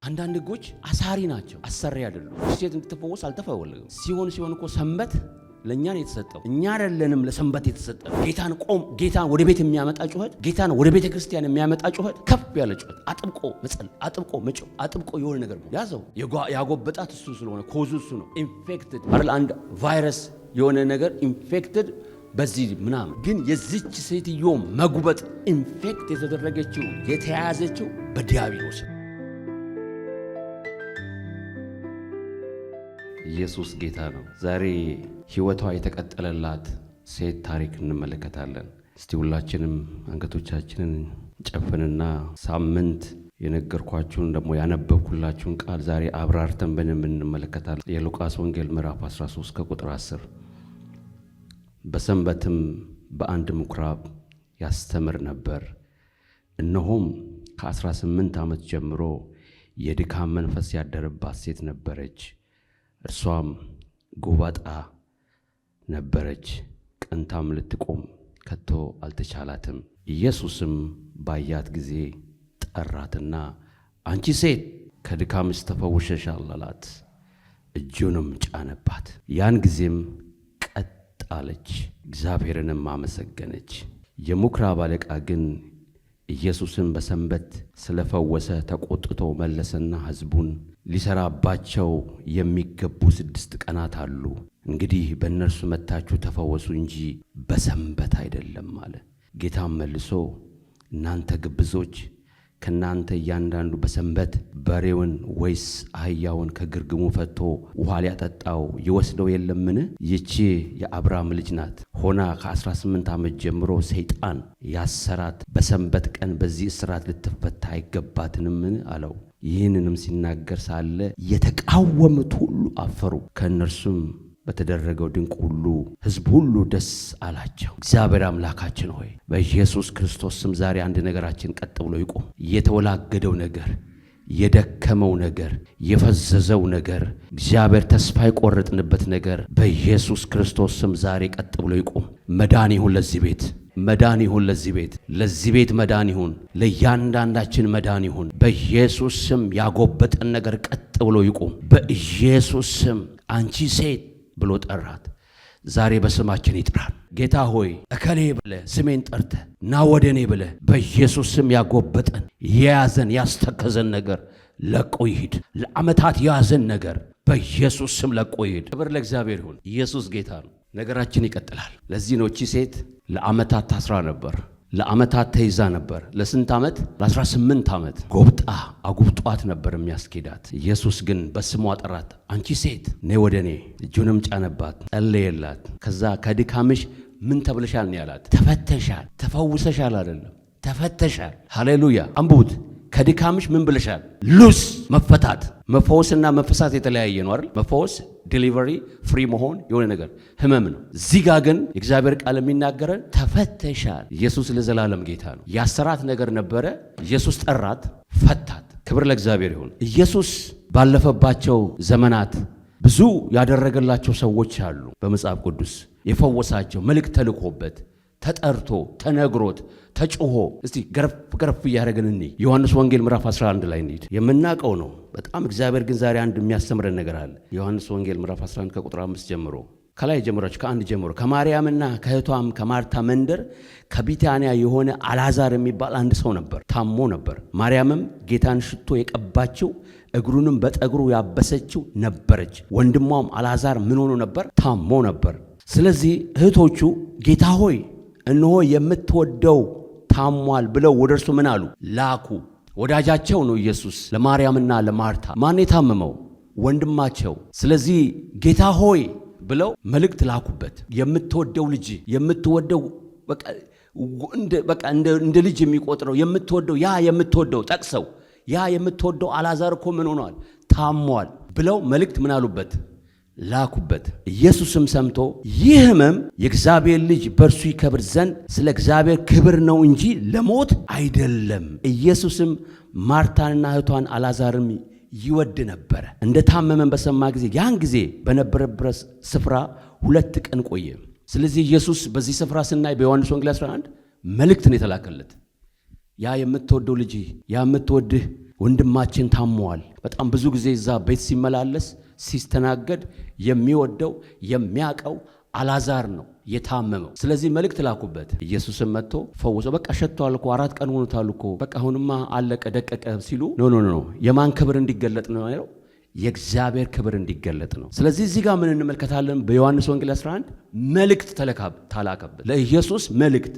አንዳንድ ህጎች አሳሪ ናቸው፣ አሰሪ አይደሉም። ሴት እንድትፈወስ አልተፈወለገም። ሲሆን እኮ ሰንበት ለኛ ነው የተሰጠው። እኛ አይደለንም ለሰንበት የተሰጠው። ጌታን ወደ ቤት የሚያመጣ ጩኸት፣ ጌታን ወደ ቤተ ክርስቲያን የሚያመጣ ጩኸት፣ ከፍ ያለ ጩኸት፣ አጥብቆ መጸለይ፣ አጥብቆ መጮህ፣ አጥብቆ የሆነ ነገር ያዘው። ያጎበጣት እሱ ስለሆነ ኮዙ እሱ ነው። ኢንፌክትድ አይደል? አንድ ቫይረስ የሆነ ነገር ኢንፌክትድ በዚህ ምናምን። ግን የዚች ሴትዮ መጉበጥ ኢንፌክት የተደረገችው የተያያዘችው በዲያብሎስ። ኢየሱስ ጌታ ነው። ዛሬ ህይወቷ የተቀጠለላት ሴት ታሪክ እንመለከታለን። እስቲ ሁላችንም አንገቶቻችንን ጨፍንና ሳምንት የነገርኳችሁን ደግሞ ያነበብኩላችሁን ቃል ዛሬ አብራርተን በደንብ እንመለከታለን። የሉቃስ ወንጌል ምዕራፍ 13 ከቁጥር 10 በሰንበትም በአንድ ምኩራብ ያስተምር ነበር። እነሆም ከ18 ዓመት ጀምሮ የድካም መንፈስ ያደረባት ሴት ነበረች። እርሷም ጎባጣ ነበረች፣ ቀንታም ልትቆም ከቶ አልተቻላትም። ኢየሱስም ባያት ጊዜ ጠራትና አንቺ ሴት ከድካምሽ ተፈውሰሻል አላት። እጁንም ጫነባት። ያን ጊዜም ቀጥ አለች፣ እግዚአብሔርንም አመሰገነች። የምኩራብ አለቃ ግን ኢየሱስን በሰንበት ስለፈወሰ ተቆጥቶ መለሰና ሕዝቡን ሊሰራባቸው የሚገቡ 6 ቀናት አሉ፣ እንግዲህ በእነርሱ መጥታችሁ ተፈወሱ እንጂ በሰንበት አይደለም አለ። ጌታም መልሶ እናንተ ግብዞች፣ ከናንተ እያንዳንዱ በሰንበት በሬውን ወይስ አህያውን ከግርግሙ ፈቶ ውሃ ሊያጠጣው ይወስደው የለምን? ይቺ የአብርሃም ልጅ ናት። ሆና ከ18 ዓመት ጀምሮ ሰይጣን ያሰራት በሰንበት ቀን በዚህ እስራት ልትፈታ አይገባትንምን? አለው። ይህንንም ሲናገር ሳለ የተቃወሙት ሁሉ አፈሩ። ከእነርሱም በተደረገው ድንቅ ሁሉ ሕዝብ ሁሉ ደስ አላቸው። እግዚአብሔር አምላካችን ሆይ በኢየሱስ ክርስቶስ ስም ዛሬ አንድ ነገራችን ቀጥ ብሎ ይቆም። የተወላገደው ነገር፣ የደከመው ነገር፣ የፈዘዘው ነገር፣ እግዚአብሔር ተስፋ የቆረጥንበት ነገር በኢየሱስ ክርስቶስ ስም ዛሬ ቀጥ ብሎ ይቆም። መዳን ይሁን ለዚህ ቤት፣ መዳን ይሁን ለዚህ ቤት፣ ለዚህ ቤት መዳን ይሁን፣ ለእያንዳንዳችን መዳን ይሁን በኢየሱስ ስም። ያጎበጠን ነገር ቀጥ ብሎ ይቆም በኢየሱስ ስም። አንቺ ሴት ብሎ ጠራት። ዛሬ በስማችን ይጥራል። ጌታ ሆይ እከሌ ብለህ ስሜን ጠርተህ ና ወደኔ ብለህ በኢየሱስ ስም ያጎበጠን የያዘን ያስተከዘን ነገር ለቆ ይሂድ። ለዓመታት የያዘን ነገር በኢየሱስ ስም ለቆ ይሂድ። ክብር ለእግዚአብሔር ይሁን። ኢየሱስ ጌታ ነው። ነገራችን ይቀጥላል። ለዚህ ነው እቺ ሴት ለዓመታት ታስራ ነበር። ለዓመታት ተይዛ ነበር። ለስንት ዓመት? ለ18 ዓመት ጎብጣ አጉብጧት ነበር የሚያስኬዳት። ኢየሱስ ግን በስሟ ጠራት። አንቺ ሴት ነይ ወደኔ። እጁንም ጫነባት፣ ጸለየላት። ከዛ ከድካምሽ ምን ተብለሻል ነው ያላት። ተፈተሻል፣ ተፈውሰሻል አይደለም፣ ተፈተሻል። ሃሌሉያ። አንብቡት። ከድካምሽ ምን ብለሻል? ሉስ መፈታት። መፈወስና መፈሳት የተለያየ ነው አይደል? መፈወስ ዲሊቨሪ፣ ፍሪ መሆን የሆነ ነገር ህመም ነው። እዚህ ጋር ግን የእግዚአብሔር ቃል የሚናገረን ተፈተሻል። ኢየሱስ ለዘላለም ጌታ ነው። ያሰራት ነገር ነበረ። ኢየሱስ ጠራት፣ ፈታት። ክብር ለእግዚአብሔር ይሁን። ኢየሱስ ባለፈባቸው ዘመናት ብዙ ያደረገላቸው ሰዎች አሉ። በመጽሐፍ ቅዱስ የፈወሳቸው መልእክት ተልኮበት ተጠርቶ ተነግሮት ተጮሆ። እስቲ ገረፍ እያደረግን እንይ። ዮሐንስ ወንጌል ምዕራፍ 11 ላይ እንሂድ። የምናውቀው ነው በጣም። እግዚአብሔር ግን ዛሬ አንድ የሚያስተምረን ነገር አለ። ዮሐንስ ወንጌል ምዕራፍ 11 ከቁጥር 5 ጀምሮ፣ ከላይ ጀምራችሁ ከአንድ ጀምሮ። ከማርያምና ከእህቷም ከማርታ መንደር ከቢታንያ የሆነ አልዓዛር የሚባል አንድ ሰው ነበር፣ ታሞ ነበር። ማርያምም ጌታን ሽቶ የቀባችው እግሩንም በጠጉሩ ያበሰችው ነበረች። ወንድሟም አልዓዛር ምን ሆኖ ነበር? ታሞ ነበር። ስለዚህ እህቶቹ ጌታ ሆይ እነሆ የምትወደው ታሟል ብለው ወደ እርሱ ምን አሉ? ላኩ። ወዳጃቸው ነው ኢየሱስ። ለማርያምና ለማርታ ማን የታመመው? ወንድማቸው። ስለዚህ ጌታ ሆይ ብለው መልእክት ላኩበት። የምትወደው ልጅ፣ የምትወደው በቃ እንደ ልጅ የሚቆጥረው የምትወደው ጠቅሰው ያ የምትወደው አልዓዛር እኮ ምን ሆኗል? ታሟል ብለው መልእክት ምን አሉበት? ላኩበት። ኢየሱስም ሰምቶ ይህ ሕመም የእግዚአብሔር ልጅ በእርሱ ይከብር ዘንድ ስለ እግዚአብሔር ክብር ነው እንጂ ለሞት አይደለም። ኢየሱስም ማርታንና እህቷን አልዓዛርም ይወድ ነበረ። እንደ ታመመን በሰማ ጊዜ ያን ጊዜ በነበረበት ስፍራ 2 ቀን ቆየ። ስለዚህ ኢየሱስ በዚህ ስፍራ ስናይ በዮሐንስ ወንጌል 11 መልእክት ነው የተላከለት። ያ የምትወደው ልጅ ያ የምትወድህ ወንድማችን ታሟል። በጣም ብዙ ጊዜ እዛ ቤት ሲመላለስ ሲስተናገድ የሚወደው የሚያቀው አላዛር ነው የታመመው። ስለዚህ መልእክት ላኩበት። ኢየሱስም መጥቶ ፈውሶ በቃ ሸቷል እኮ 4 ቀን ሆኖታል እኮ በቃ አሁንማ አለቀ ደቀቀ ሲሉ ኖ የማን ክብር እንዲገለጥ ነው ያለው? የእግዚአብሔር ክብር እንዲገለጥ ነው። ስለዚህ እዚህ ጋር ምን እንመለከታለን? በዮሐንስ ወንጌል 11 መልእክት ተላከበት ለኢየሱስ መልእክት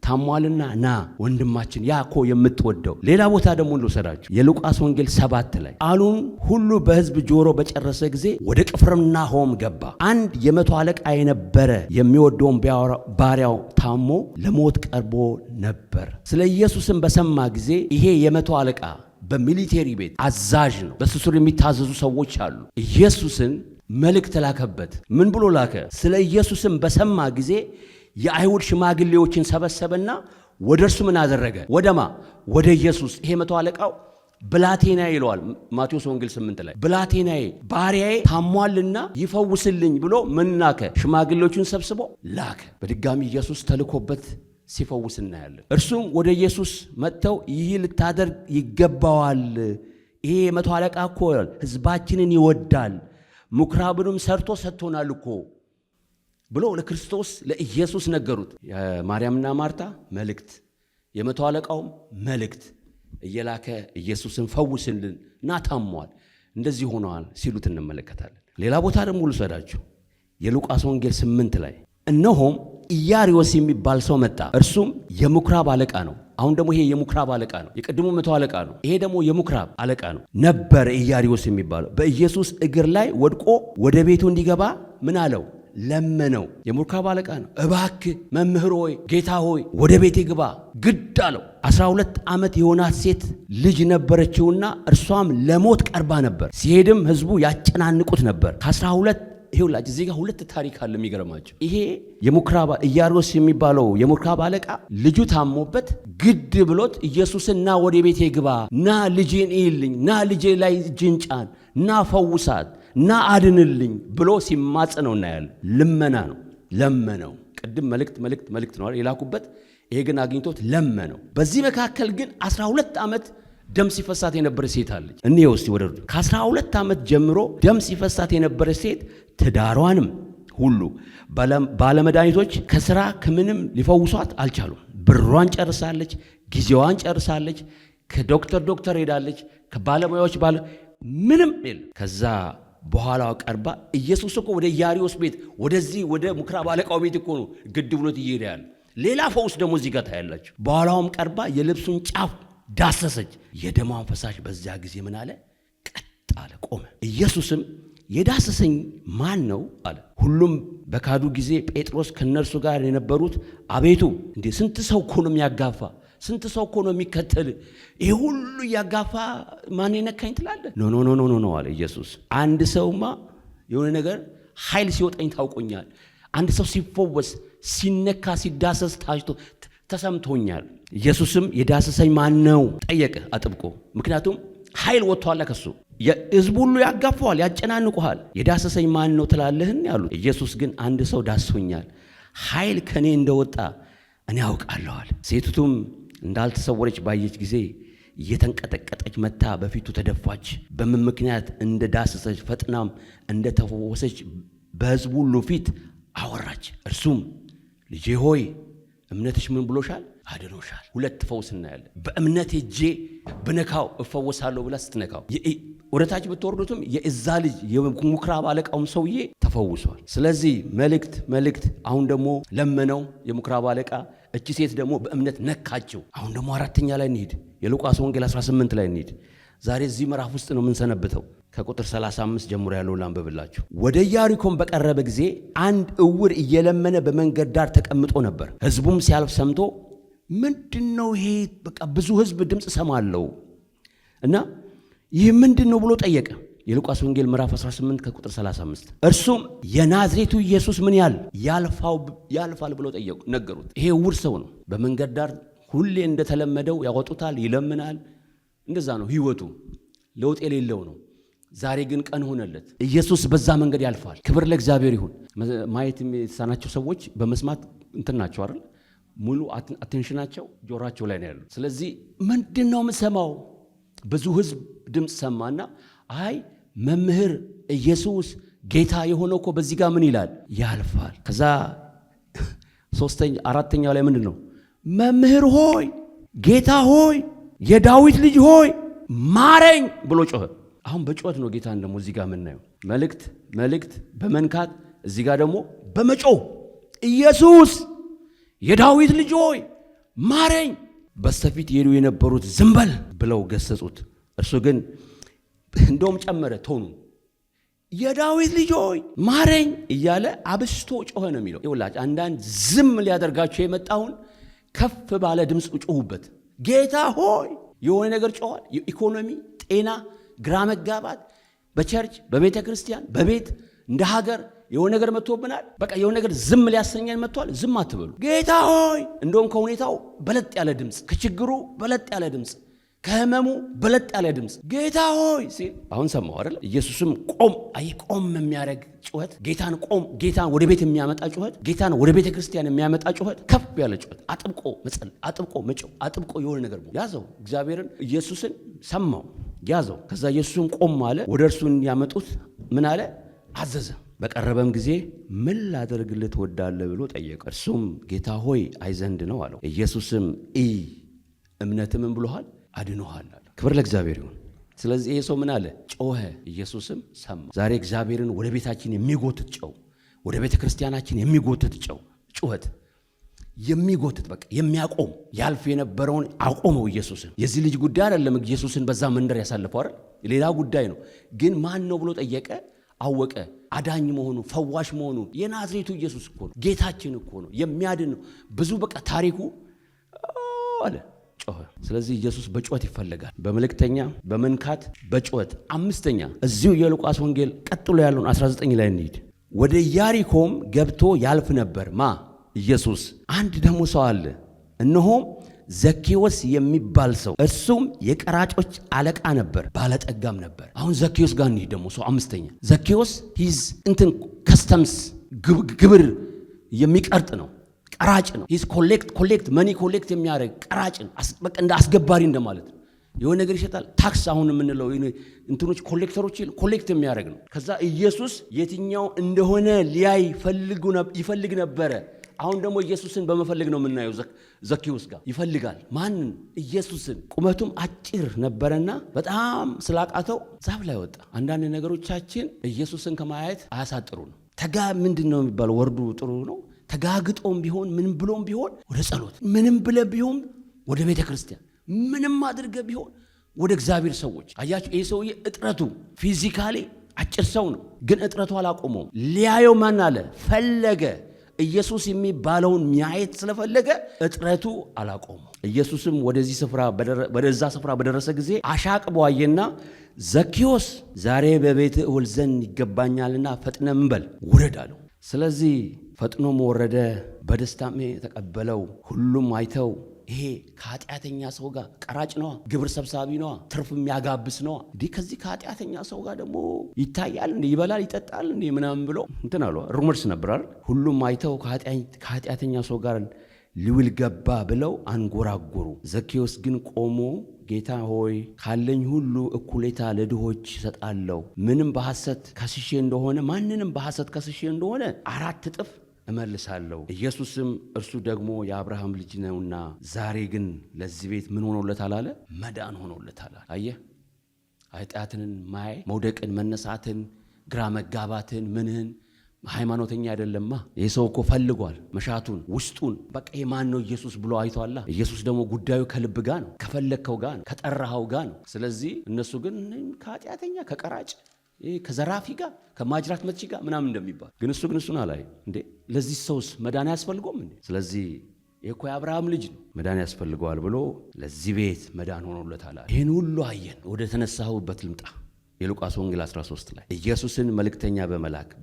ታሟልና ና ወንድማችን ያኮ የምትወደው። ሌላ ቦታ ደግሞ ልውሰዳችሁ። የሉቃስ ወንጌል 7 ላይ ቃሉን ሁሉ በሕዝብ ጆሮ በጨረሰ ጊዜ ወደ ቅፍርናሆም ገባ። አንድ የ100 አለቃ የነበረ የሚወደውን ባሪያው ታሞ ለሞት ቀርቦ ነበር። ስለ ኢየሱስም በሰማ ጊዜ ይሄ የ100 አለቃ በሚሊቴሪ ቤት አዛዥ ነው። በሱ ስር የሚታዘዙ ሰዎች አሉ። ኢየሱስን መልእክት ላከበት። ምን ብሎ ላከ? ስለ ኢየሱስም በሰማ ጊዜ የአይሁድ ሽማግሌዎችን ሰበሰበና ወደ እርሱ ምን አደረገ? ወደማ ወደ ኢየሱስ። ይሄ 100 አለቃው ብላቴና ይለዋል ማቴዎስ ወንጌል 8 ላይ ብላቴናዬ ባሪያዬ ታሟልና ይፈውስልኝ ብሎ ምን ላከ? ሽማግሌዎቹን ሰብስቦ ላከ። በድጋሚ ኢየሱስ ተልኮበት ሲፈውስ እናያለን። እርሱም ወደ ኢየሱስ መጥተው ይህ ልታደርግ ይገባዋል፣ ይሄ 100 አለቃ እኮ ሕዝባችንን ይወዳል፣ ምኵራብንም ሰርቶ ሰጥቶናል እኮ ብሎ ለክርስቶስ ለኢየሱስ ነገሩት። የማርያምና ማርታ መልእክት፣ የ100 አለቃውም መልእክት እየላከ ኢየሱስን ፈውስልን እና ታሟል እንደዚህ ሆነዋል ሲሉት እንመለከታለን። ሌላ ቦታ ደግሞ ልውሰዳችሁ። የሉቃስ ወንጌል 8 ላይ እነሆም ኢያሪዎስ የሚባል ሰው መጣ። እርሱም የምኵራብ አለቃ ነው። አሁን ደግሞ ይሄ የምኵራብ አለቃ ነው። የቀድሞ 100 አለቃ ነው። ይሄ ደግሞ የምኵራብ አለቃ ነው ነበር። ኢያሪዎስ የሚባለው በኢየሱስ እግር ላይ ወድቆ ወደ ቤቱ እንዲገባ ምን አለው? ለመነው። የምኵራብ አለቃ ነው። እባክህ መምህር ሆይ ጌታ ሆይ ወደ ቤቴ ግባ ግድ አለው። 12 ዓመት የሆናት ሴት ልጅ ነበረችውና እርሷም ለሞት ቀርባ ነበር። ሲሄድም ሕዝቡ ያጨናንቁት ነበር። ከ12 ይኸውላችሁ እዚህ ጋር 2 ታሪክ አለ የሚገርማችሁ። ይሄ የምኵራብ ኢያሪዎስ የሚባለው የምኵራብ አለቃ ልጁ ታሞበት ግድ ብሎት ኢየሱስን ና ወደ ቤቴ ግባ፣ ና ልጄን እይልኝ፣ ና ልጄ ላይ እጅን ጫን፣ ና ፈውሳት፣ ና አድንልኝ ብሎ ሲማጽነው እናያለን። ልመና ነው። ለመነው። ቅድም መልእክት ነው የላኩበት። ይሄ ግን አግኝቶት ለመነው። በዚህ መካከል ግን 12 ዓመት ደም ሲፈሳት የነበረ ሴት አለች። እንየው እስቲ ወደ ከ12 ዓመት ጀምሮ ደም ሲፈሳት የነበረ ሴት ትዳሯንም ሁሉ ባለመድኃኒቶች ከስራ ከምንም ሊፈውሷት አልቻሉም። ብሯን ጨርሳለች፣ ጊዜዋን ጨርሳለች፣ ከዶክተር ሄዳለች፣ ከባለሙያዎች ምንም የለም። ከዛ በኋላ ቀርባ ኢየሱስ እኮ ወደ ኢያሪዎስ ቤት ወደዚህ ወደ ምኵራብ አለቃው ቤት እኮ ነው ግድ ብሎት እየሄደ ያለ። ሌላ ፈውስ ደግሞ እዚህ ጋር ታያላችሁ። በኋላውም ቀርባ የልብሱን ጫፍ ዳሰሰች። የደሟን ፈሳሽ በዚያ ጊዜ ምን አለ? ቀጥ አለ፣ ቆመ። ኢየሱስም የዳሰሰኝ ማን ነው አለ። ሁሉም በካዱ ጊዜ ጴጥሮስ ከነርሱ ጋር የነበሩት አቤቱ እንዴ ስንት ሰው እኮ ነው የሚያጋፋ፣ ስንት ሰው እኮ ነው የሚከተል፣ ይሄ ሁሉ እያጋፋ ማን የነካኝ ትላለህ? ኖ አለ ኢየሱስ። አንድ ሰውማ የሆነ ነገር ኃይል ሲወጣኝ ታውቆኛል። አንድ ሰው ሲፈወስ ሲነካ ሲዳሰስ ታጅቶ ተሰምቶኛል። ኢየሱስም የዳሰሰኝ ማን ነው ጠየቀ አጥብቆ። ምክንያቱም ኃይል ወጥቷል ከሱ። የሕዝቡ ሁሉ ያጋፋዋል፣ ያጨናንቁሃል። የዳሰሰኝ ማን ነው ትላለህን ያሉት። ኢየሱስ ግን አንድ ሰው ዳስሶኛል፣ ኃይል ከኔ እንደወጣ እኔ አውቃለዋል። ሴቲቱም እንዳልተሰወረች ባየች ጊዜ እየተንቀጠቀጠች መታ በፊቱ ተደፋች። በምን ምክንያት እንደ ዳሰሰች ፈጥናም እንደ ተፈወሰች በሕዝቡ ሁሉ ፊት አወራች። እርሱም ልጄ ሆይ እምነትሽ ምን ብሎሻል? አድኖሻል። 2 ፈውስ እናያለን። በእምነት ሄጄ ብነካው እፈወሳለሁ ብላ ስትነካው፣ ወደታች ብትወርዱትም የእዛ ልጅ የምኵራብ አለቃውም ሰውዬ ተፈውሷል። ስለዚህ መልእክት አሁን ደግሞ ለመነው የምኵራብ አለቃ። እቺ ሴት ደግሞ በእምነት ነካቸው። አሁን ደግሞ 4ኛ ላይ እንሂድ። የሉቃስ ወንጌል 18 ላይ እንሂድ። ዛሬ እዚህ ምዕራፍ ውስጥ ነው የምንሰነብተው። ከቁጥር 35 ጀምሮ ያለውን ላንብብላችሁ። ወደ ኢያሪኮም በቀረበ ጊዜ አንድ ዕውር እየለመነ በመንገድ ዳር ተቀምጦ ነበር። ሕዝቡም ሲያልፍ ሰምቶ ምንድነው ይሄ? በቃ ብዙ ሕዝብ ድምፅ ሰማለው እና ይህ ምንድነው ብሎ ጠየቀ። የሉቃስ ወንጌል ምዕራፍ 18 ከቁጥር 35 እርሱም የናዝሬቱ ኢየሱስ ምን ያልፋል ብሎ ነገሩት። ይሄ ዕውር ሰው ነው። በመንገድ ዳር ሁሌ እንደተለመደው ያወጡታል፣ ይለምናል። እንደዛ ነው ህይወቱ፣ ለውጥ የሌለው ነው። ዛሬ ግን ቀን ሆነለት። ኢየሱስ በዛ መንገድ ያልፋል። ክብር ለእግዚአብሔር ይሁን። ማየት የተሳናቸው ሰዎች በመስማት እንትን ናቸው አይደል? ሙሉ አቴንሽናቸው ጆሮአቸው ላይ ነው ያለው። ስለዚህ ምንድነው የምሰማው? ብዙ ህዝብ ድምፅ ሰማና አይ መምህር ኢየሱስ ጌታ የሆነው እኮ በዚህ ጋር ምን ይላል ያልፋል። ከዛ አራተኛው ላይ ምንድነው? መምህር ሆይ ጌታ ሆይ የዳዊት ልጅ ሆይ ማረኝ ብሎ ጮኸ። አሁን በጮት ነው ጌታን ደግሞ እዚህ ጋር የምናየው። መልእክት በመንካት እዚህ ጋር ደግሞ በመጮህ ኢየሱስ የዳዊት ልጅ ሆይ ማረኝ። በስተፊት ይሄዱ የነበሩት ዝም በል ብለው ገሰጹት። እርሱ ግን እንደውም ጨመረ ቶኑ። የዳዊት ልጅ ሆይ ማረኝ እያለ አብስቶ ጮኸ ነው የሚለው። ይኸውላችሁ አንዳንድ ዝም ሊያደርጋቸው የመጣውን ከፍ ባለ ድምፅ ጮሁበት። ጌታ ሆይ የሆነ ነገር ጮኋል። ኢኮኖሚ፣ ጤና፣ ግራ መጋባት በቸርች በቤተ ክርስቲያን በቤት እንደ ሀገር የሆነ ነገር መጥቶብናል። በቃ የሆነ ነገር ዝም ሊያሰኘን መጥቷል። ዝም አትበሉ። ጌታ ሆይ እንደውም ከሁኔታው በለጥ ያለ ድምፅ፣ ከችግሩ በለጥ ያለ ድምፅ፣ ከህመሙ በለጥ ያለ ድምፅ ጌታ ሆይ ሲል አሁን ሰማው አይደል? ኢየሱስም ቆም የሚያደርግ ጩኸት፣ ጌታን ወደ ቤት የሚያመጣ ጩኸት፣ ጌታን ወደ ቤተ ክርስቲያን የሚያመጣ ጩኸት፣ ከፍ ያለ ጩኸት፣ አጥብቆ መጸለይ፣ አጥብቆ መጮህ፣ አጥብቆ የሆነ ነገር ያዘው። እግዚአብሔርን ኢየሱስን ሰማው፣ ያዘው። ከዛ ኢየሱስን ቆም አለ። ወደ እርሱ ያመጡት ምን አለ? አዘዘ። በቀረበም ጊዜ ምን ላደርግልህ ትወዳለህ ብሎ ጠየቀ። እርሱም ጌታ ሆይ አይ ዘንድ ነው አለው። ኢየሱስም እምነትህ ምን ብሎሃል? አድኖሃል አለ። ክብር ለእግዚአብሔር ይሁን። ስለዚህ ይሄ ሰው ምን አለ? ጮኸ። ኢየሱስም ሰማ። ዛሬ እግዚአብሔርን ወደ ቤታችን የሚጎትት ጨው፣ ወደ ቤተ ክርስቲያናችን የሚጎትት ጩኸት የሚጎትት በቃ የሚያቆም ያልፍ የነበረውን አቆመው ኢየሱስን። የዚህ ልጅ ጉዳይ አይደለም ኢየሱስን በዛ መንደር ያሳልፈው አይደል? ሌላ ጉዳይ ነው። ግን ማን ነው ብሎ ጠየቀ። አወቀ። አዳኝ መሆኑ፣ ፈዋሽ መሆኑ። የናዝሬቱ ኢየሱስ እኮ ነው፣ ጌታችን እኮ ነው፣ የሚያድን ነው። ብዙ በቃ ታሪኩ አለ። ጮኸ። ስለዚህ ኢየሱስ በጩኸት ይፈልጋል። በመልእክተኛ በመንካት በጩኸት። አምስተኛ እዚሁ የሉቃስ ወንጌል ቀጥሎ ያለውን 19 ላይ እንሂድ። ወደ ኢያሪኮም ገብቶ ያልፍ ነበር ኢየሱስ። አንድ ደግሞ ሰው አለ፣ እነሆም ዘኬዎስ የሚባል ሰው፣ እርሱም የቀራጮች አለቃ ነበር፣ ባለጠጋም ነበር። አሁን ዘኬዎስ ጋር እንሂድ ደግሞ ሰው አምስተኛ። ዘኬዎስ ከስተምስ ግብር የሚቀርጥ ነው፣ ቀራጭ ነው። ኮሌክት መኒ ኮሌክት የሚያደርግ ቀራጭ ነው። በቃ እንደ አስገባሪ እንደማለት ነው። የሆነ ነገር ይሸጣል። ታክስ አሁን የምንለው እንትኖች ኮሌክተሮች ኮሌክት የሚያደርግ ነው። ከዛ ኢየሱስ የትኛው እንደሆነ ሊያይ ይፈልግ ነበረ። አሁን ደግሞ ኢየሱስን በመፈለግ ነው የምናየው። ዘኬዎስ ጋር ይፈልጋል። ማንን? ኢየሱስን። ቁመቱም አጭር ነበረና በጣም ስላቃተው ዛፍ ላይ ወጣ። አንዳንድ ነገሮቻችን ኢየሱስን ከማየት አያሳጥሩ ነው። ምንድን ነው የሚባለው? ወርዱ ጥሩ ነው። ተጋግጦም ቢሆን ምንም ብሎም ቢሆን ወደ ጸሎት፣ ምንም ብለ ቢሆን ወደ ቤተ ክርስቲያን፣ ምንም አድርገ ቢሆን ወደ እግዚአብሔር ሰዎች። አያችሁ፣ ይህ ሰውዬ እጥረቱ ፊዚካሊ አጭር ሰው ነው፣ ግን እጥረቱ አላቆመውም። ሊያየው ማን አለ? ፈለገ። ኢየሱስ የሚባለውን ማየት ስለፈለገ እጥረቱ አላቆመው። ኢየሱስም ወደዛ ስፍራ በደረሰ ጊዜ አሻቅቦ አየና፣ ዘኬዎስ ዛሬ በቤት እውል ዘንድ ይገባኛልና ፈጥነ ምን በል ውረድ አለው። ስለዚህ ፈጥኖም ወረደ፣ በደስታም ተቀበለው። ሁሉም አይተው ይሄ ከኃጢአተኛ ሰው ጋር ቀራጭ ነዋ፣ ግብር ሰብሳቢ ነዋ፣ ትርፍ የሚያጋብስ ነዋ፣ እንዲህ ከዚህ ከኃጢአተኛ ሰው ጋር ደግሞ ይታያል እንዴ? ይበላል ይጠጣል እንዴ? ምናምን ብሎ እንትን አሉ። ሩመርስ ነበር አይደል? ሁሉም አይተው ከኃጢአተኛ ሰው ጋር ሊውል ገባ ብለው አንጎራጎሩ። ዘኬዎስ ግን ቆሞ ጌታ ሆይ ካለኝ ሁሉ እኩሌታ ለድሆች እሰጣለሁ፣ ማንንም በሐሰት ከስሼ እንደሆነ 4 እጥፍ እመልሳለሁ። ኢየሱስም እርሱ ደግሞ የአብርሃም ልጅ ነውና ዛሬ ግን ለዚህ ቤት ምን ሆኖለታል አለ? መዳን ሆኖለታል። አየህ፣ ኃጢአትን መውደቅን፣ መነሳትን፣ ግራ መጋባትን፣ ምንህን ሃይማኖተኛ አይደለማ። ይህ ሰው እኮ ፈልጓል፣ መሻቱን ውስጡን። በቃ ማን ነው ኢየሱስ ብሎ አይቷላ። ኢየሱስ ደግሞ ጉዳዩ ከልብ ጋር ነው፣ ከፈለግከው ጋር ነው፣ ከጠራኸው ጋር ነው። ስለዚህ እነሱ ግን ከኃጢአተኛ ከቀራጭ ከዘራፊ ጋር ከማጅራት መቺ ጋር ምናምን እንደሚባል ግን እሱን አላይ እንዴ። ለዚህ ሰውስ መዳን ያስፈልገውም እንዴ? ስለዚህ እኮ የአብርሃም ልጅ ነው፣ መዳን ያስፈልገዋል ብሎ ለዚህ ቤት መዳን ሆኖለታል። ይህን ሁሉ አየን። ወደ ተነሳሁበት ልምጣ። የሉቃስ ወንጌል 13 ላይ ኢየሱስን መልእክተኛ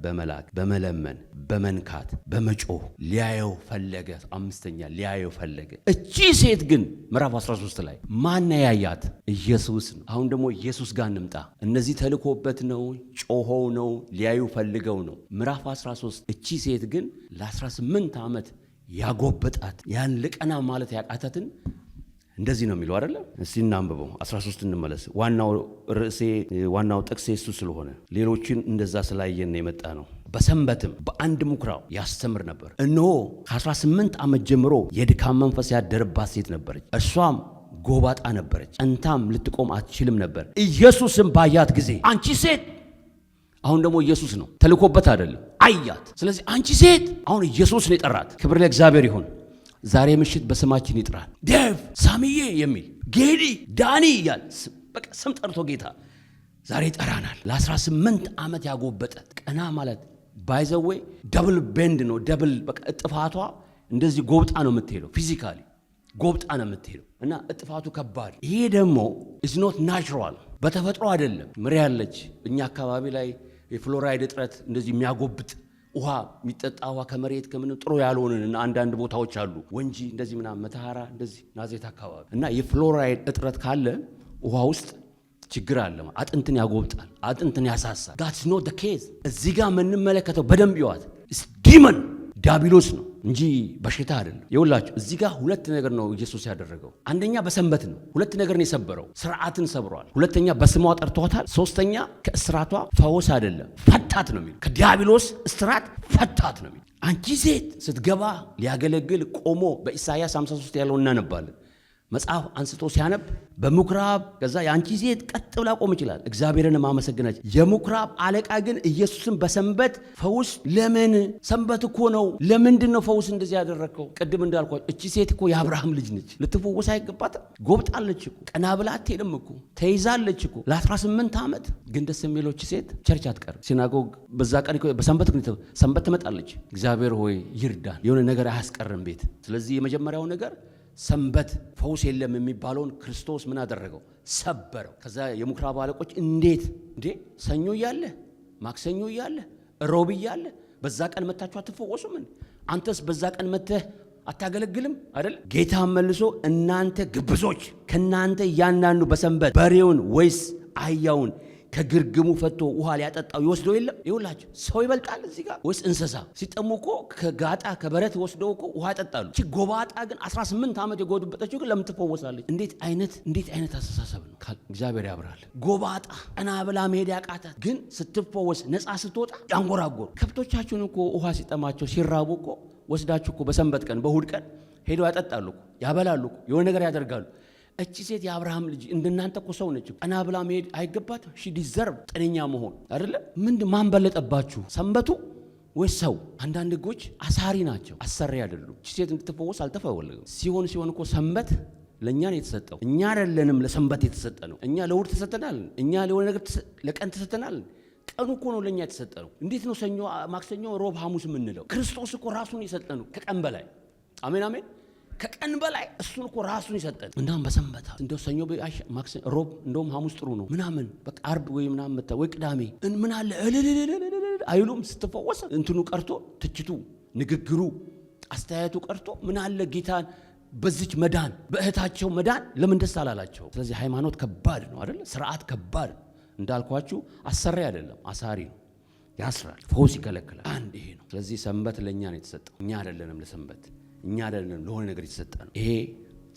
በመላክ በመለመን በመንካት በመጮህ ሊያየው ፈለገ። አምስተኛ ሊያየው ፈለገ። እቺ ሴት ግን ምዕራፍ 13 ላይ ማን ያያት? ኢየሱስ ነው። አሁን ደግሞ ኢየሱስ ጋር እንምጣ። እነዚህ ተልኮበት ነው፣ ጮሆው ነው፣ ሊያዩ ፈልገው ነው። ምዕራፍ 13 እቺ ሴት ግን ለ18 ዓመት ያጎበጣት ያን ልቀና ማለት ያቃታትን እንደዚህ ነው የሚለው አይደል? እስቲ እናንብበው 13 እንመለስ። ዋናው ጥቅስ እሱ ስለሆነ ሌሎችን እንደዛ ስላየን የመጣ ነው። በሰንበትም በአንድ ምኩራብ ያስተምር ነበር። እነሆ ከ18 ዓመት ጀምሮ የድካም መንፈስ ያደረባት ሴት ነበረች። እርሷም ጎባጣ ነበረች፣ ጸንታም ልትቆም አትችልም ነበር። ኢየሱስም ባያት ጊዜ አንቺ ሴት፣ አሁን ደግሞ ኢየሱስ ነው ተልኮበት አይደለም፣ አያት። ስለዚህ አንቺ ሴት፣ አሁን ኢየሱስ ነው የጠራት። ክብር ለእግዚአብሔር ይሁን። ዛሬ ምሽት በስማችን ይጥራል። ዴቭ፣ ሳሚዬ የሚል ጌዲ፣ ዳኒ እያል በቃ ስም ጠርቶ ጌታ ዛሬ ይጠራናል። ለ18 ዓመት ያጎበጠ ቀና ማለት ባይዘዌ ደብል ቤንድ ነው። ደብል በቃ እጥፋቷ እንደዚህ ጎብጣ ነው የምትሄደው። ፊዚካሊ ጎብጣ ነው የምትሄደው እና እጥፋቱ ከባድ። ይሄ ደግሞ is not natural፣ በተፈጥሮ አይደለም። ምሪ ያለች እኛ አካባቢ ላይ የፍሎራይድ እጥረት እንደዚህ የሚያጎብጥ ውሃ የሚጠጣ ውሃ ከመሬት ከምን ጥሩ ያልሆነን እና አንዳንድ ቦታዎች አሉ ወንጂ እንደዚህ ምናምን መተሃራ እንደዚህ ናዝሬት አካባቢ እና የፍሎራይድ እጥረት ካለ ውሃ ውስጥ ችግር አለ። አጥንትን ያጎብጣል፣ አጥንትን ያሳሳል። that's not the case። እዚህ ጋር የምንመለከተው በደንብ ይዋት ዲመን ዲያብሎስ ነው እንጂ በሽታ አይደለም። ይኸውላችሁ እዚህ ጋር ሁለት ነገር ነው ኢየሱስ ያደረገው። አንደኛ በሰንበት ነው ሁለት ነገር ነው የሰበረው፣ ስርዓትን ሰብሯል። ሁለተኛ በስሟ ጠርቷታል። ሶስተኛ ከእስራቷ ፈወስ አይደለም ፈታት ነው የሚለው። ከዲያብሎስ እስራት ፈታት ነው የሚለው። አንቺ ሴት ስትገባ ሊያገለግል ቆሞ በኢሳይያስ 53 ያለውን እናነባለን። መጽሐፍ አንስቶ ሲያነብ በምኩራብ ከዛ የአንቺ ሴት ቀጥ ብላ ቆም ይችላል እግዚአብሔርን ማመሰግናች። የምኩራብ አለቃ ግን ኢየሱስን በሰንበት ፈውስ ለምን? ሰንበት እኮ ነው፣ ለምንድን ነው ፈውስ እንደዚህ ያደረከው? ቅድም እንዳልኳት እቺ ሴት እኮ የአብርሃም ልጅ ነች፣ ልትፈወስ አይገባትም? ጎብጣለች እኮ፣ ቀና ብላ አትሄድም እኮ፣ ተይዛለች እኮ ለ18 ዓመት። ግን ደስ የሚለው እቺ ሴት ቸርች አትቀርም። ሲናጎግ በዛ ቀን በሰንበት ሰንበት ትመጣለች። እግዚአብሔር ሆይ ይርዳን፣ የሆነ ነገር አያስቀርም ቤት። ስለዚህ የመጀመሪያው ነገር ሰንበት ፈውስ የለም የሚባለውን ክርስቶስ ምን አደረገው? ሰበረው። ከዛ የምኩራብ አለቆች እንዴት እንዴ ሰኞ እያለ ማክሰኞ እያለ ሮብ እያለ በዛ ቀን መታችሁ አትፈወሱም? አንተስ በዛ ቀን መተህ አታገለግልም አይደል? ጌታ መልሶ እናንተ ግብዞች፣ ከናንተ እያንዳንዱ በሰንበት በሬውን ወይስ አህያውን ከግርግሙ ፈቶ ውሃ ሊያጠጣው ይወስደው የለም? ይውላችሁ ሰው ይበልጣል እዚህ ጋር ወይስ እንስሳ? ሲጠሙ እኮ ከጋጣ ከበረት ወስደው እኮ ውሃ ያጠጣሉ። እቺ ጎባጣ ግን 18 ዓመት የጎድበጠችው ግን ለምን ትፈወሳለች? እንዴት አይነት አስተሳሰብ ነው? እግዚአብሔር ያብራል። ጎባጣ ቀና ብላ መሄድ ያቃታት ግን ስትፈወስ ነፃ ስትወጣ ያንጎራጎር። ከብቶቻችሁን እኮ ውሃ ሲጠማቸው ሲራቡ እኮ ወስዳችሁ እኮ በሰንበት ቀን በእሁድ ቀን ሄደው ያጠጣሉ እኮ ያበላሉ እኮ የሆነ ነገር ያደርጋሉ። እቺ ሴት የአብርሃም ልጅ እንደናንተ እኮ ሰው ነች። ቀና ብላ መሄድ አይገባትም? ሺ ዲዘርቭ ጤነኛ መሆን አይደለ? ማን በለጠባችሁ? ሰንበቱ ወይ ሰው? አንዳንድ ህጎች አሳሪ ናቸው፣ አሰሪ አይደሉም። እቺ ሴት እንድትፈወስ አልተፈወለገም። ሲሆን እኮ ሰንበት ለእኛ ነው የተሰጠው። እኛ አይደለንም ለሰንበት የተሰጠ ነው። እኛ ለእሁድ ተሰጠናል። እኛ ለሆነ ነገር ለቀን ተሰጠናል። ቀኑ እኮ ነው ለእኛ የተሰጠ ነው። እንዴት ነው ሰኞ፣ ማክሰኞ፣ ሮብ፣ ሐሙስ የምንለው? ክርስቶስ እኮ ራሱን የሰጠ ነው ከቀን በላይ። አሜን አሜን። ከቀን በላይ እሱን እኮ ራሱን ይሰጠን። እንዳም በሰንበት እንደው ሰኞ ማክሰኞ ሮብ እንደውም ሐሙስ ጥሩ ነው ምናምን በቃ አርብ ወይ ምናምን መጣ ወይ ቅዳሜ ምን አለ አይሉም። ስትፈወስ እንትኑ ቀርቶ ትችቱ፣ ንግግሩ፣ አስተያየቱ ቀርቶ ምን አለ ጌታን በዚች መዳን በእህታቸው መዳን ለምን ደስ አላላቸው? ስለዚህ ሃይማኖት ከባድ ነው አይደል? ስርዓት ከባድ እንዳልኳችሁ አሰሪ አይደለም አሳሪ ነው። ያስራል፣ ፈውስ ይከለክላል። አንድ ይሄ ነው። ስለዚህ ሰንበት ለእኛ ነው የተሰጠው። እኛ አይደለንም ለሰንበት፣ እኛ አይደለንም ለሆነ ነገር የተሰጠ ነው። ይሄ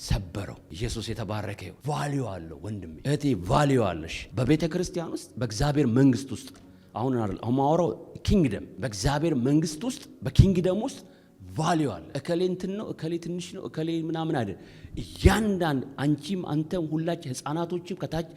ሰበረው። ኢየሱስ የተባረከ ይሁን። ቫልዩ አለው ወንድሜ እህቴ፣ ቫልዩ አለሽ በቤተ ክርስቲያን ውስጥ በእግዚአብሔር መንግስት ውስጥ። አሁን ማወራው ኪንግደም፣ በእግዚአብሔር መንግስት ውስጥ በኪንግደም ውስጥ ቫልዩ አለ። እከሌ እንትን ነው፣ እከሌ ትንሽ ነው፣ እከሌ ምናምን አይደል። እያንዳንድ አንቺም አንተም ሁላችን ህፃናቶችም ከታች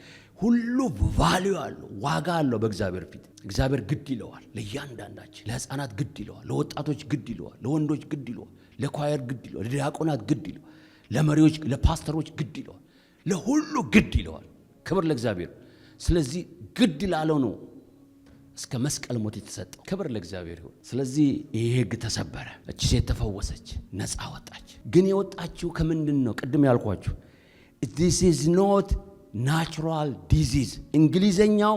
ሁሉ ቫልዩ አለው፣ ዋጋ አለው በእግዚአብሔር ፊት። እግዚአብሔር ግድ ይለዋል ለእያንዳንዳችን። ለህፃናት ግድ ይለዋል፣ ለወጣቶች ግድ ይለዋል፣ ለወንዶች ግድ ይለዋል፣ ለኳየር ግድ ይለዋል፣ ለዲያቆናት ግድ ይለዋል፣ ለመሪዎች ለፓስተሮች ግድ ይለዋል፣ ለሁሉ ግድ ይለዋል። ክብር ለእግዚአብሔር። ስለዚህ ግድ ላለው ነው እስከ መስቀል ሞት የተሰጠው። ክብር ለእግዚአብሔር ይሁን። ስለዚህ ይሄ ህግ ተሰበረ። እቺ ሴት ተፈወሰች፣ ነፃ ወጣች። ግን የወጣችው ከምንድን ነው? ቅድም ያልኳችሁ this is not natural disease። እንግሊዘኛው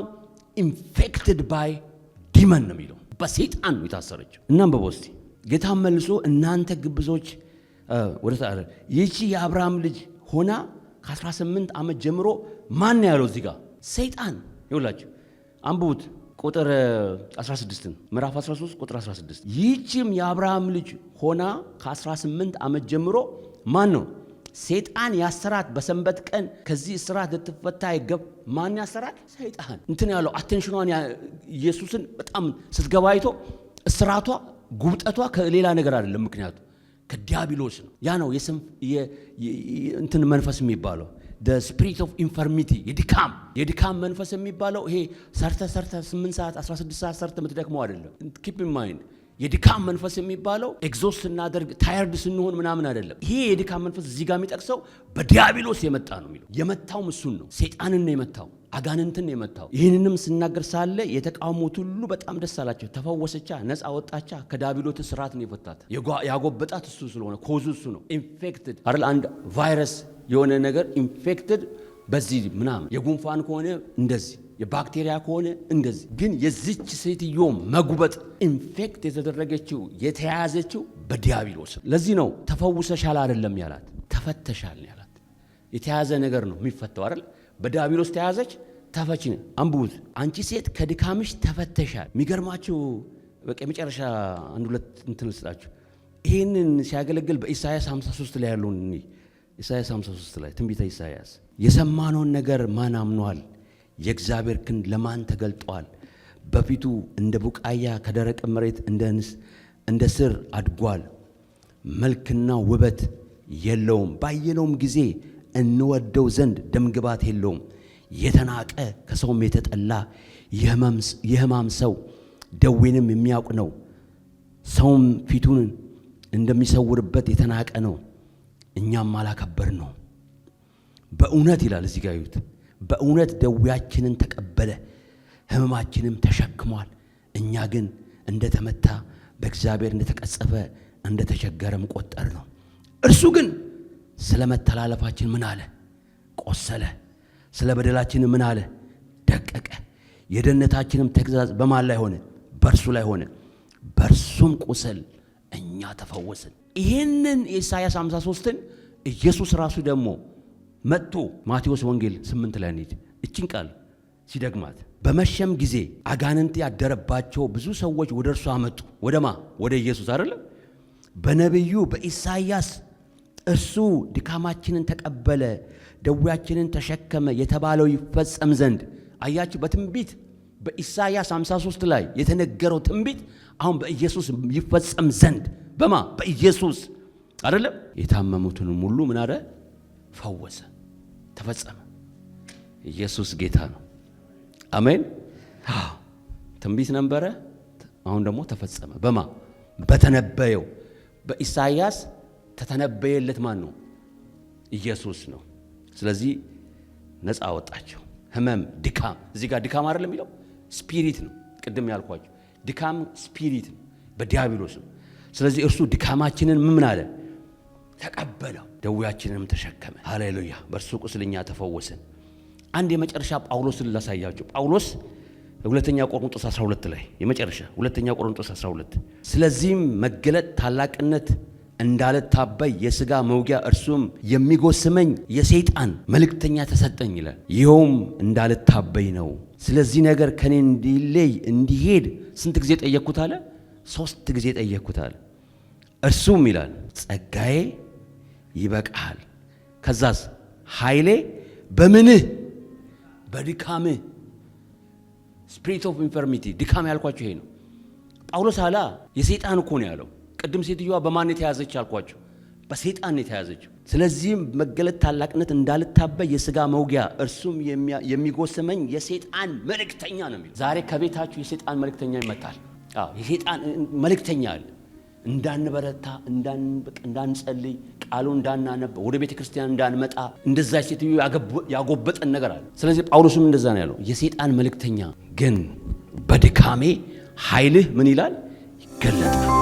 infected by demon ነው የሚለው፣ በሰይጣን ነው የታሰረችው። እናም በቦስቲ ጌታ መልሶ እናንተ ግብዞች ወደ ታረ ይቺ የአብርሃም ልጅ ሆና ከ18 ዓመት ጀምሮ ማን ያለው እዚህ ጋር? ሰይጣን። ይውላችሁ አንብቡት ቁጥር 16 ምዕራፍ 13 ቁጥር 16 ይህችም የአብርሃም ልጅ ሆና ከ18 ዓመት ጀምሮ ማን ነው ሰይጣን ያሰራት በሰንበት ቀን ከዚህ እስራት ልትፈታ ይገብ ማን ያሰራት ሰይጣን እንትን ያለው አቴንሽኗን ኢየሱስን በጣም ስትገባይቶ እስራቷ ጉብጠቷ ከሌላ ነገር አይደለም ምክንያቱ ከዲያብሎስ ነው ያ ነው እንትን መንፈስ የሚባለው the spirit of infirmity የድካም መንፈስ የሚባለው ይሄ ሰርተ 8 ሰዓት 16 ሰዓት ሰርተ የምትደክመው አይደለም keep in mind የድካም መንፈስ የሚባለው ኤግዞስት እናደርግ ታየርድ ስንሆን ምናምን አይደለም ይሄ የድካም መንፈስ እዚህ ጋር የሚጠቅሰው በዲያብሎስ የመጣ ነው የሚለው የመታው እሱን ነው ሰይጣንን ነው የመታው አጋንንትን ነው የመታው ይሄንንም ስናገር ሳለ የተቃውሞት ሁሉ በጣም ደስ አላቸው ተፈወሰቻ ነፃ ወጣቻ ከዲያብሎስ ስራት ነው የፈታት ያጎበጣት እሱ ስለሆነ ኮዙ እሱ ነው ኢንፌክትድ አይደል አንድ ቫይረስ የሆነ ነገር ኢንፌክትድ በዚህ ምናምን የጉንፋን ከሆነ እንደዚህ የባክቴሪያ ከሆነ እንደዚህ ግን የዚች ሴትዮ መጉበጥ ኢንፌክት የተደረገችው የተያዘችው በዲያብሎስ ለዚህ ነው ተፈውሰሻል አይደለም ያላት ተፈተሻል ያላት የተያዘ ነገር ነው የሚፈታው አይደል በዲያብሎስ ተያዘች ተፈቺ አንቡት አንቺ ሴት ከድካምሽ ተፈተሻል የሚገርማችሁ በቃ መጨረሻ አንድ ሁለት እንትን ልስጣችሁ ይሄንን ሲያገለግል በኢሳይያስ 53 ላይ ያለውን ኢሳይያስ 53 ላይ ትንቢተ ኢሳይያስ የሰማነውን ነገር ማን አምኗል የእግዚአብሔር ክንድ ለማን ተገልጧል በፊቱ እንደ ቡቃያ ከደረቅ መሬት እንደ ስር አድጓል መልክና ውበት የለውም ባየነውም ጊዜ እንወደው ዘንድ ደምግባት የለውም የተናቀ ከሰውም የተጠላ የሕማም ሰው ደዌንም የሚያውቅ ነው ሰውም ፊቱን እንደሚሰውርበት የተናቀ ነው እኛም አላከበር ነው በእውነት ይላል እዚህ ጋር ይሁት በእውነት ደዌያችንን ተቀበለ ሕመማችንም ተሸክሟል እኛ ግን እንደተመታ በእግዚአብሔር እንደተቀጸፈ እንደተቸገረም ቆጠር ነው እርሱ ግን ስለ መተላለፋችን ምን አለ ቆሰለ ስለ በደላችን ምን አለ ደቀቀ የደህንነታችንም ተግዛዝ በማን ላይ ሆነ በእርሱ ላይ ሆነ በእርሱም ቁስል እኛ ተፈወስን ይሄንን ኢሳይያስ 53ን ኢየሱስ ራሱ ደግሞ መጥቶ ማቴዎስ ወንጌል 8 ላይ ነው እቺን ቃል ሲደግማት በመሸም ጊዜ አጋንንት ያደረባቸው ብዙ ሰዎች ወደ እርሱ አመጡ ወደማ ወደ ኢየሱስ አይደል በነብዩ በኢሳይያስ እርሱ ድካማችንን ተቀበለ ደዌያችንን ተሸከመ የተባለው ይፈጸም ዘንድ አያችሁ በትንቢት በኢሳይያስ 53 ላይ የተነገረው ትንቢት አሁን በኢየሱስ ይፈጸም ዘንድ በማ በኢየሱስ አይደለም የታመሙትን ሁሉ ምን አረ ፈወሰ ተፈጸመ ኢየሱስ ጌታ ነው አሜን ትንቢት ነበረ አሁን ደግሞ ተፈጸመ በማ በተነበየው በኢሳይያስ ተተነበየለት ማን ነው ኢየሱስ ነው ስለዚህ ነፃ ወጣቸው ህመም ድካም እዚህ ጋር ድካም አይደለም የሚለው ስፒሪት ነው ቅድም ያልኳችሁ ድካም ስፒሪት ነው በዲያብሎስ ነው ስለዚህ እርሱ ድካማችንን ምን አለ ተቀበለው ደዌያችንንም ተሸከመ ሃሌሉያ በእርሱ ቁስልኛ ተፈወስን አንድ የመጨረሻ ጳውሎስን ላሳያችሁ ጳውሎስ ሁለተኛ ቆሮንቶስ 12 ላይ የመጨረሻ ሁለተኛ ቆሮንቶስ 12 ስለዚህም መገለጥ ታላቅነት እንዳልታበይ የሥጋ መውጊያ እርሱም የሚጎስመኝ የሰይጣን መልእክተኛ ተሰጠኝ ይላል ይኸውም እንዳልታበይ ነው ስለዚህ ነገር ከኔ እንዲሄድ ስንት ጊዜ ጠየቅኩት አለ 3 ጊዜ ጠየቅኩት አለ እርሱም ይላል ጸጋዬ ይበቃል ከዛስ ኃይሌ በምንህ በድካምህ ስፒሪት ኦፍ ኢንፈርሚቲ ድካም ያልኳችሁ ይሄ ነው ጳውሎስ አላ የሰይጣን እኮ ነው ያለው ቅድም ሴትዮዋ በማን የተያዘች አልኳችሁ በሰይጣን የተያዘችው ስለዚህም መገለጥ ታላቅነት እንዳልታበይ የሥጋ መውጊያ እርሱም የሚጎስመኝ የሰይጣን መልእክተኛ ነው የሚለው ዛሬ ከቤታችሁ የሰይጣን መልእክተኛ ይመጣል የሰይጣን መልእክተኛ አለ እንዳንበረታ እንዳንጸልይ ቃሉ እንዳናነብ ወደ ቤተ ክርስቲያን እንዳንመጣ እንደዛ ሴትዮ ያጎበጠን ነገር አለ ስለዚህ ጳውሎስም እንደዛ ነው ያለው የሰይጣን መልእክተኛ ግን በድካሜ ኃይልህ ምን ይላል ይገለጣል